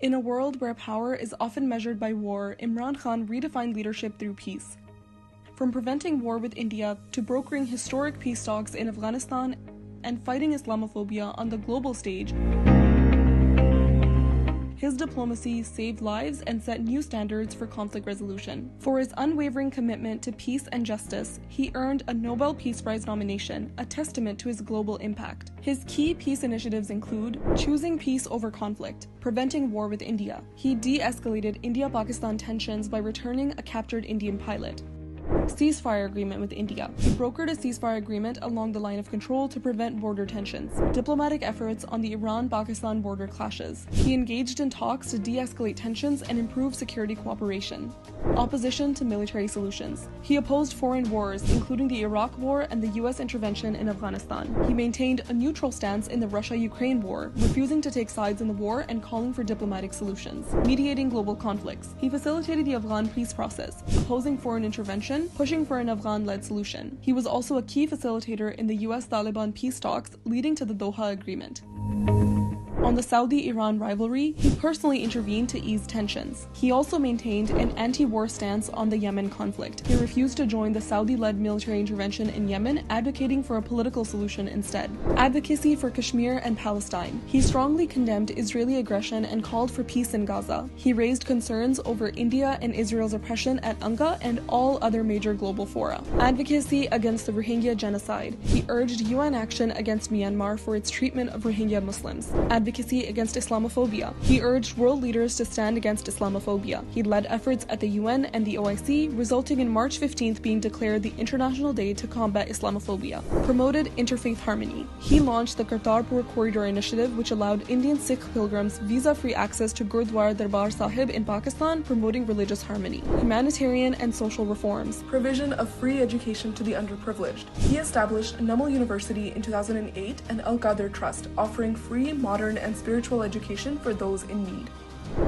In a world where power is often measured by war, Imran Khan redefined leadership through peace. From preventing war with India to brokering historic peace talks in Afghanistan and fighting Islamophobia on the global stage, his diplomacy saved lives and set new standards for conflict resolution. For his unwavering commitment to peace and justice, he earned a Nobel Peace Prize nomination, a testament to his global impact. His key peace initiatives include choosing peace over conflict, preventing war with India. He de-escalated India-Pakistan tensions by returning a captured Indian pilot. Ceasefire agreement with India. He brokered a ceasefire agreement along the line of control to prevent border tensions. Diplomatic efforts on the Iran-Pakistan border clashes. He engaged in talks to de-escalate tensions and improve security cooperation. Opposition to military solutions. He opposed foreign wars, including the Iraq War and the US intervention in Afghanistan. He maintained a neutral stance in the Russia-Ukraine war, refusing to take sides in the war and calling for diplomatic solutions. Mediating global conflicts. He facilitated the Afghan peace process, opposing foreign intervention, pushing for an Afghan-led solution. He was also a key facilitator in the US-Taliban peace talks, leading to the Doha Agreement. On the Saudi-Iran rivalry, he personally intervened to ease tensions. He also maintained an anti-war stance on the Yemen conflict. He refused to join the Saudi-led military intervention in Yemen, advocating for a political solution instead. Advocacy for Kashmir and Palestine. He strongly condemned Israeli aggression and called for peace in Gaza. He raised concerns over India and Israel's oppression at UNGA and all other major global fora. Advocacy against the Rohingya genocide. He urged UN action against Myanmar for its treatment of Rohingya Muslims. Advocacy against Islamophobia. He urged world leaders to stand against Islamophobia. He led efforts at the UN and the OIC, resulting in March 15th being declared the International Day to Combat Islamophobia. Promoted interfaith harmony. He launched the Kartarpur Corridor Initiative, which allowed Indian Sikh pilgrims visa-free access to Gurdwara Darbar Sahib in Pakistan, promoting religious harmony. Humanitarian and social reforms. Provision of free education to the underprivileged. He established Namal University in 2008 and Al Qadr Trust, offering free, modern, and spiritual education for those in need.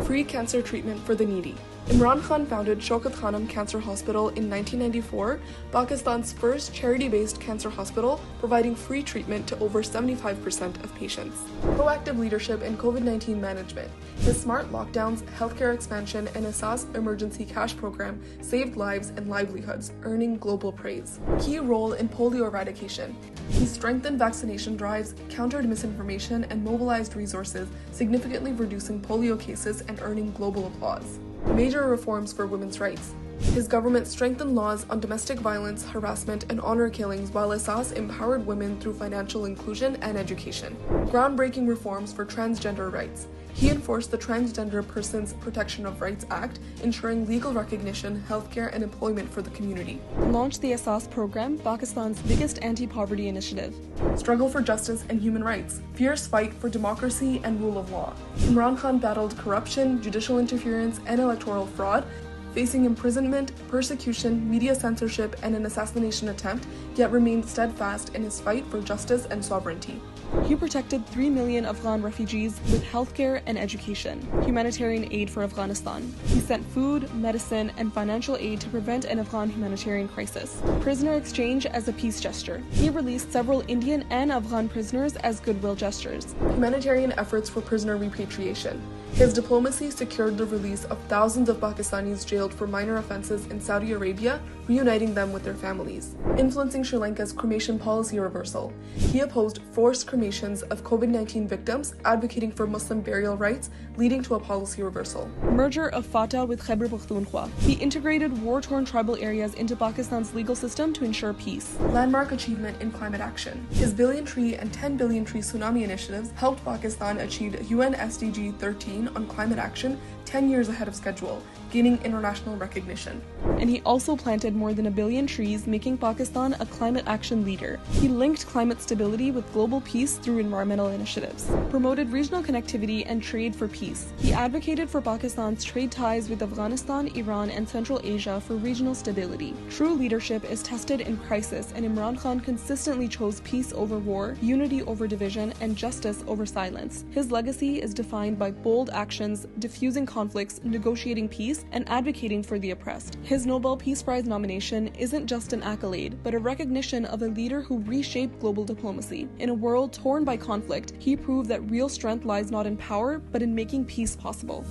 Free cancer treatment for the needy. Imran Khan founded Shaukat Khanum Cancer Hospital in 1994, Pakistan's first charity-based cancer hospital, providing free treatment to over 75% of patients. Proactive leadership in COVID-19 management. His smart lockdowns, healthcare expansion, and Asas emergency cash program saved lives and livelihoods, earning global praise. Key role in polio eradication. He strengthened vaccination drives, countered misinformation, and mobilized resources, significantly reducing polio cases and earning global applause. Major reforms for women's rights. His government strengthened laws on domestic violence, harassment, and honor killings, while Asas empowered women through financial inclusion and education. Groundbreaking reforms for transgender rights. He enforced the Transgender Persons Protection of Rights Act, ensuring legal recognition, healthcare, and employment for the community. Launched the Asas program, Pakistan's biggest anti-poverty initiative. Struggle for justice and human rights. Fierce fight for democracy and rule of law. Imran Khan battled corruption, judicial interference, and electoral fraud, facing imprisonment, persecution, media censorship, and an assassination attempt, yet remained steadfast in his fight for justice and sovereignty. He protected 3 million Afghan refugees with healthcare and education, humanitarian aid for Afghanistan. He sent food, medicine, and financial aid to prevent an Afghan humanitarian crisis. Prisoner exchange as a peace gesture. He released several Indian and Afghan prisoners as goodwill gestures. Humanitarian efforts for prisoner repatriation. His diplomacy secured the release of thousands of Pakistanis jailed for minor offenses in Saudi Arabia, reuniting them with their families. Influencing Sri Lanka's cremation policy reversal. He opposed forced cremations of COVID-19 victims, advocating for Muslim burial rights, leading to a policy reversal. Merger of FATA with Khyber Pakhtunkhwa. He integrated war-torn tribal areas into Pakistan's legal system to ensure peace. Landmark achievement in climate action. His billion tree and 10 billion tree tsunami initiatives helped Pakistan achieve UN SDG 13 on climate action 10 years ahead of schedule, gaining international recognition. And he also planted more than 1 billion trees, making Pakistan a climate action leader. He linked climate stability with global peace through environmental initiatives. Promoted regional connectivity and trade for peace. He advocated for Pakistan's trade ties with Afghanistan, Iran, and Central Asia for regional stability. True leadership is tested in crisis, and Imran Khan consistently chose peace over war, unity over division, and justice over silence. His legacy is defined by bold actions, diffusing conflict, conflicts, negotiating peace, and advocating for the oppressed. His Nobel Peace Prize nomination isn't just an accolade, but a recognition of a leader who reshaped global diplomacy. In a world torn by conflict, he proved that real strength lies not in power, but in making peace possible.